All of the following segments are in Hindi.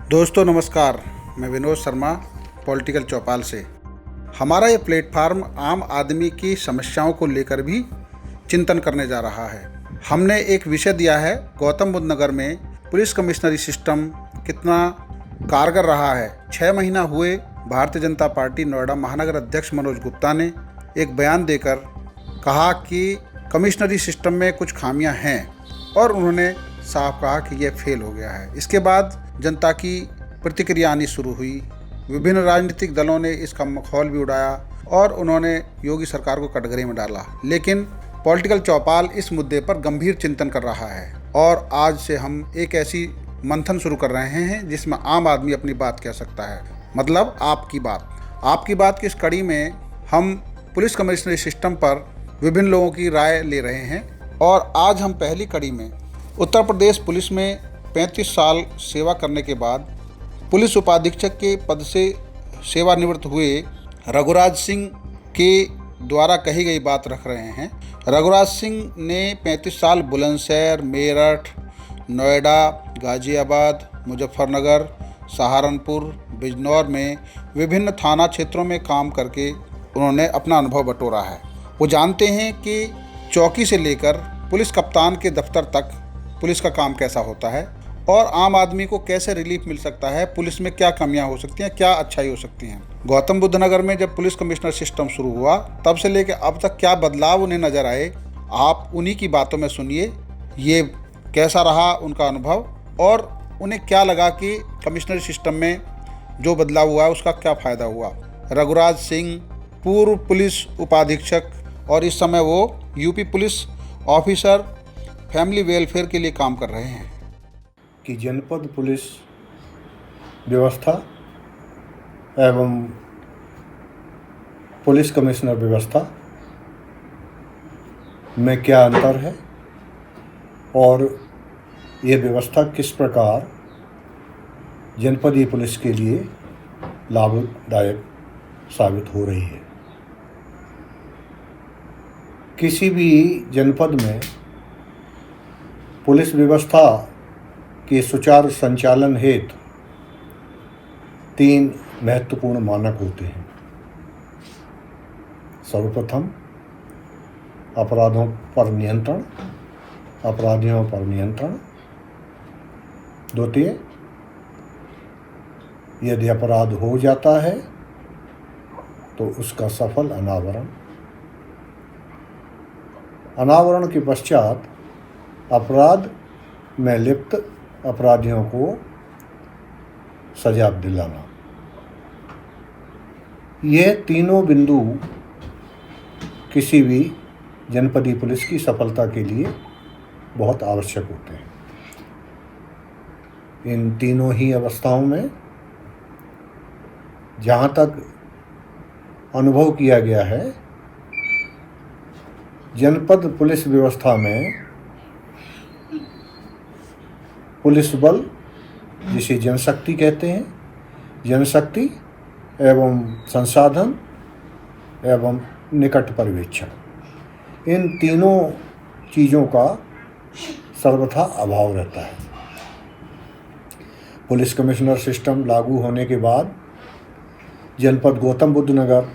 दोस्तों नमस्कार, मैं विनोद शर्मा पॉलिटिकल चौपाल से। हमारा ये प्लेटफार्म आम आदमी की समस्याओं को लेकर भी चिंतन करने जा रहा है। हमने एक विषय दिया है, गौतम बुद्ध नगर में पुलिस कमिश्नरी सिस्टम कितना कारगर रहा है। 6 महीना हुए, भारतीय जनता पार्टी नोएडा महानगर अध्यक्ष मनोज गुप्ता ने एक बयान देकर कहा कि कमिश्नरी सिस्टम में कुछ खामियां हैं और उन्होंने साफ कहा कि यह फेल हो गया है। इसके बाद जनता की प्रतिक्रिया आनी शुरू हुई। विभिन्न राजनीतिक दलों ने इसका मखौल भी उड़ाया और उन्होंने योगी सरकार को कटघरे में डाला। लेकिन पॉलिटिकल चौपाल इस मुद्दे पर गंभीर चिंतन कर रहा है और आज से हम एक ऐसी मंथन शुरू कर रहे हैं जिसमें आम आदमी अपनी बात कह सकता है, मतलब आपकी बात की इस कड़ी में हम पुलिस कमिश्नरी सिस्टम पर विभिन्न लोगों की राय ले रहे हैं। और आज हम पहली कड़ी में उत्तर प्रदेश पुलिस में 35 साल सेवा करने के बाद पुलिस उपाधीक्षक के पद से सेवानिवृत्त हुए रघुराज सिंह के द्वारा कही गई बात रख रहे हैं। रघुराज सिंह ने 35 साल बुलंदशहर, मेरठ, नोएडा, गाजियाबाद, मुजफ्फरनगर, सहारनपुर, बिजनौर में विभिन्न थाना क्षेत्रों में काम करके उन्होंने अपना अनुभव बटोरा है। वो जानते हैं कि चौकी से लेकर पुलिस कप्तान के दफ्तर तक पुलिस का काम कैसा होता है और आम आदमी को कैसे रिलीफ मिल सकता है, पुलिस में क्या कमियां हो सकती हैं, क्या अच्छाई हो सकती हैं। गौतम बुद्ध नगर में जब पुलिस कमिश्नर सिस्टम शुरू हुआ तब से लेकर अब तक क्या बदलाव उन्हें नज़र आए, आप उन्हीं की बातों में सुनिए। ये कैसा रहा उनका अनुभव और उन्हें क्या लगा कि कमिश्नरी सिस्टम में जो बदलाव हुआ है उसका क्या फ़ायदा हुआ। रघुराज सिंह पूर्व पुलिस उपाधीक्षक और इस समय वो UP police officer family welfare के लिए काम कर रहे हैं। कि जनपद पुलिस व्यवस्था एवं पुलिस कमिश्नर व्यवस्था में क्या अंतर है और ये व्यवस्था किस प्रकार जनपदीय पुलिस के लिए लाभदायक साबित हो रही है। किसी भी जनपद में पुलिस व्यवस्था के सुचारू संचालन हेतु 3 महत्वपूर्ण मानक होते हैं। सर्वप्रथम अपराधियों पर नियंत्रण। द्वितीय, यदि अपराध हो जाता है तो उसका सफल अनावरण के पश्चात अपराध में लिप्त अपराधियों को सजा दिलाना। यह तीनों बिंदु किसी भी जनपदीय पुलिस की सफलता के लिए बहुत आवश्यक होते हैं। इन तीनों ही अवस्थाओं में जहाँ तक अनुभव किया गया है, जनपद पुलिस व्यवस्था में पुलिस बल, जिसे जनशक्ति कहते हैं, जनशक्ति एवं संसाधन एवं निकट पर्यवेक्षण, इन तीनों चीज़ों का सर्वथा अभाव रहता है। पुलिस कमिश्नर सिस्टम लागू होने के बाद जनपद गौतम बुद्ध नगर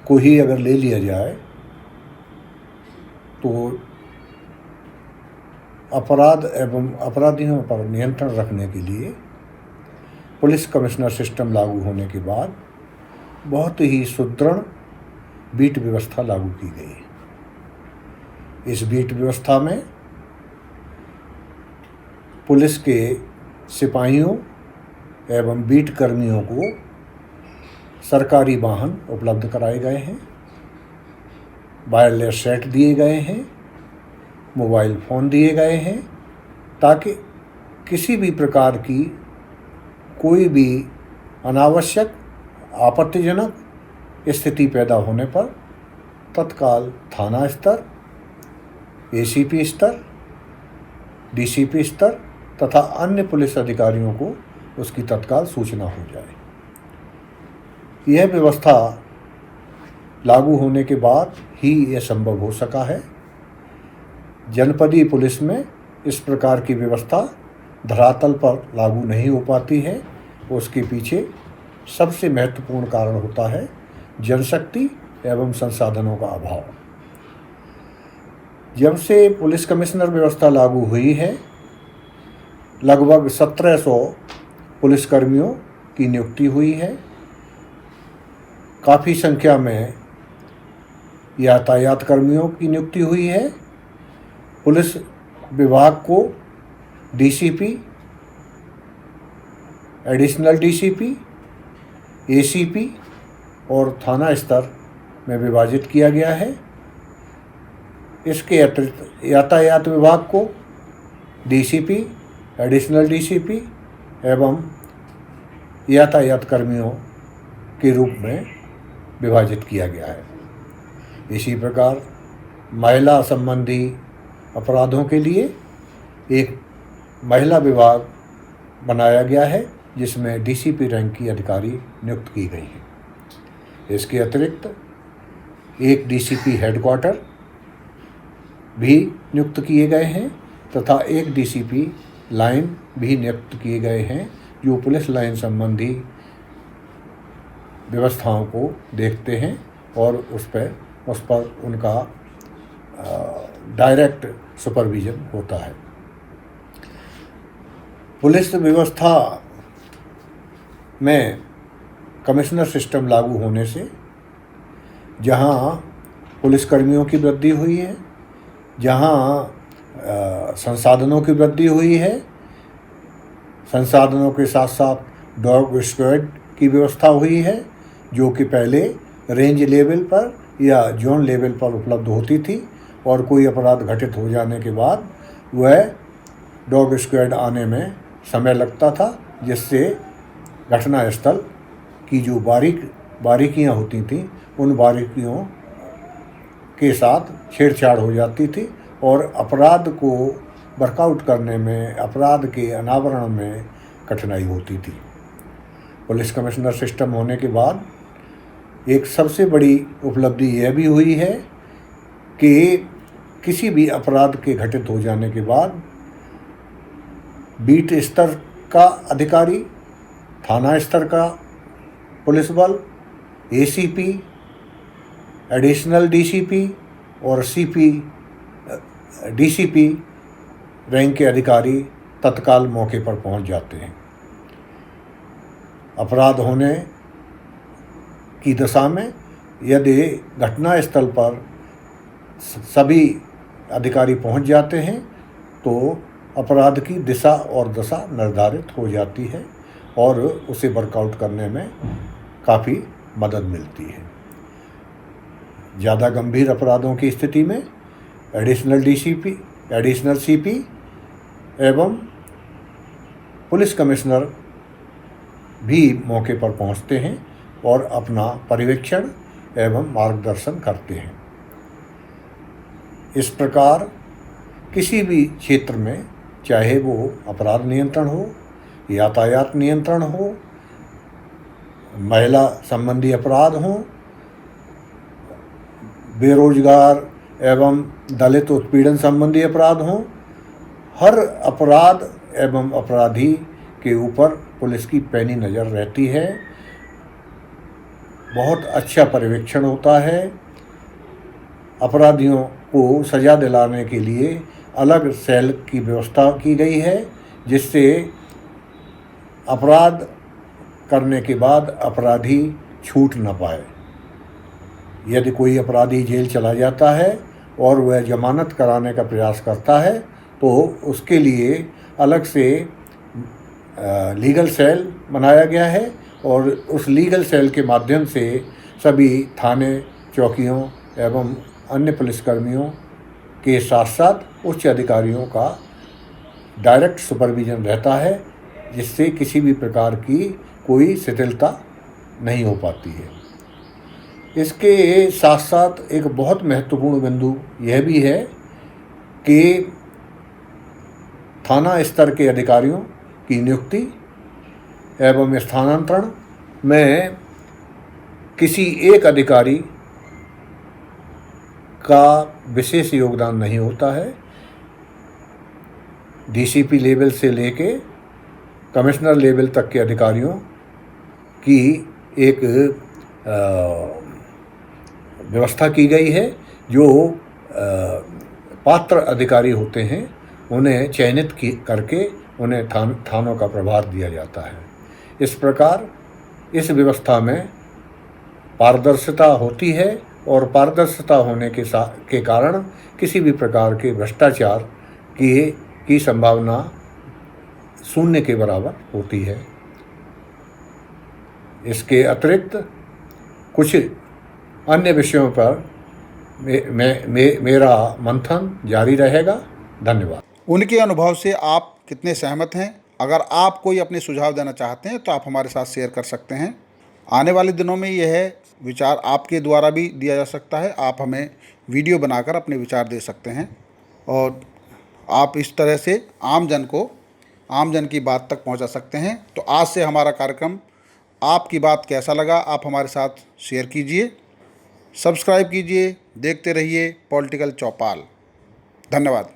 को ही अगर ले लिया जाए तो अपराध एवं अपराधियों पर नियंत्रण रखने के लिए पुलिस कमिश्नर सिस्टम लागू होने के बाद बहुत ही सुदृढ़ बीट व्यवस्था लागू की गई है। इस बीट व्यवस्था में पुलिस के सिपाहियों एवं बीट कर्मियों को सरकारी वाहन उपलब्ध कराए गए हैं, वायरलेस सेट दिए गए हैं, मोबाइल फ़ोन दिए गए हैं, ताकि किसी भी प्रकार की कोई भी अनावश्यक आपत्तिजनक स्थिति पैदा होने पर तत्काल थाना स्तर, एसीपी स्तर, डीसीपी स्तर तथा अन्य पुलिस अधिकारियों को उसकी तत्काल सूचना हो जाए। यह व्यवस्था लागू होने के बाद ही यह संभव हो सका है। जनपदीय पुलिस में इस प्रकार की व्यवस्था धरातल पर लागू नहीं हो पाती है, उसके पीछे सबसे महत्वपूर्ण कारण होता है जनशक्ति एवं संसाधनों का अभाव। जब से पुलिस कमिश्नर व्यवस्था लागू हुई है, लगभग 1700 पुलिसकर्मियों की नियुक्ति हुई है। काफ़ी संख्या में यातायात कर्मियों की नियुक्ति हुई है। पुलिस विभाग को डीसीपी, एडिशनल डीसीपी, एसीपी और थाना स्तर में विभाजित किया गया है। इसके अतिरिक्त यातायात विभाग को डीसीपी, एडिशनल डीसीपी एवं यातायात कर्मियों के रूप में विभाजित किया गया है। इसी प्रकार महिला संबंधी अपराधों के लिए एक महिला विभाग बनाया गया है, जिसमें डीसीपी रैंक की अधिकारी नियुक्त की गई है। इसके अतिरिक्त एक डीसीपी हेडक्वार्टर भी नियुक्त किए गए हैं तथा एक डीसीपी लाइन भी नियुक्त किए गए हैं, जो पुलिस लाइन संबंधी व्यवस्थाओं को देखते हैं और उस पर उनका डायरेक्ट सुपरविजन होता है। पुलिस व्यवस्था में कमिश्नर सिस्टम लागू होने से जहां पुलिसकर्मियों की वृद्धि हुई है, जहां संसाधनों की वृद्धि हुई है, संसाधनों के साथ साथ डॉग स्क्वाड की व्यवस्था हुई है, जो कि पहले रेंज लेवल पर या जोन लेवल पर उपलब्ध होती थी और कोई अपराध घटित हो जाने के बाद वह डॉग स्क्वाड आने में समय लगता था, जिससे घटनास्थल की जो बारीकियां होती थीं उन बारीकियों के साथ छेड़छाड़ हो जाती थी और अपराध को वर्कआउट करने में, अपराध के अनावरण में कठिनाई होती थी। पुलिस कमिश्नर सिस्टम होने के बाद एक सबसे बड़ी उपलब्धि यह भी हुई है कि किसी भी अपराध के घटित हो जाने के बाद बीट स्तर का अधिकारी, थाना स्तर का पुलिस बल, एसीपी, एडिशनल डीसीपी और डीसीपी रैंक के अधिकारी तत्काल मौके पर पहुंच जाते हैं। अपराध होने की दशा में यदि घटनास्थल पर सभी अधिकारी पहुंच जाते हैं तो अपराध की दिशा और दशा निर्धारित हो जाती है और उसे वर्कआउट करने में काफ़ी मदद मिलती है। ज़्यादा गंभीर अपराधों की स्थिति में एडिशनल डीसीपी, एडिशनल सीपी एवं पुलिस कमिश्नर भी मौके पर पहुंचते हैं और अपना पर्यवेक्षण एवं मार्गदर्शन करते हैं। इस प्रकार किसी भी क्षेत्र में, चाहे वो अपराध नियंत्रण हो, यातायात नियंत्रण हो, महिला संबंधी अपराध हो, बेरोजगार एवं दलित उत्पीड़न संबंधी अपराध हो, हर अपराध एवं अपराधी के ऊपर पुलिस की पैनी नज़र रहती है। बहुत अच्छा पर्यवेक्षण होता है। अपराधियों को सज़ा दिलाने के लिए अलग सेल की व्यवस्था की गई है, जिससे अपराध करने के बाद अपराधी छूट न पाए। यदि कोई अपराधी जेल चला जाता है और वह जमानत कराने का प्रयास करता है तो उसके लिए अलग से लीगल सेल बनाया गया है और उस लीगल सेल के माध्यम से सभी थाने, चौकियों एवं अन्य पुलिसकर्मियों के साथ साथ उच्च अधिकारियों का डायरेक्ट सुपरविजन रहता है, जिससे किसी भी प्रकार की कोई शिथिलता नहीं हो पाती है। इसके साथ साथ एक बहुत महत्वपूर्ण बिंदु यह भी है कि थाना स्तर के अधिकारियों की नियुक्ति एवं स्थानांतरण में किसी एक अधिकारी का विशेष योगदान नहीं होता है। डीसीपी लेवल से लेके कमिश्नर लेवल तक के अधिकारियों की एक व्यवस्था की गई है। जो पात्र अधिकारी होते हैं उन्हें चयनित करके उन्हें थानों का प्रभार दिया जाता है। इस प्रकार इस व्यवस्था में पारदर्शिता होती है और पारदर्शिता होने के कारण किसी भी प्रकार के भ्रष्टाचार की संभावना शून्य के बराबर होती है। इसके अतिरिक्त कुछ अन्य विषयों पर मेरा मंथन जारी रहेगा। धन्यवाद। उनके अनुभव से आप कितने सहमत हैं? अगर आप कोई अपने सुझाव देना चाहते हैं तो आप हमारे साथ शेयर कर सकते हैं। आने वाले दिनों में यह विचार आपके द्वारा भी दिया जा सकता है। आप हमें वीडियो बनाकर अपने विचार दे सकते हैं और आप इस तरह से आम जन की बात तक पहुंचा सकते हैं। तो आज से हमारा कार्यक्रम आपकी बात कैसा लगा आप हमारे साथ शेयर कीजिए, सब्सक्राइब कीजिए, देखते रहिए पॉलिटिकल चौपाल। धन्यवाद।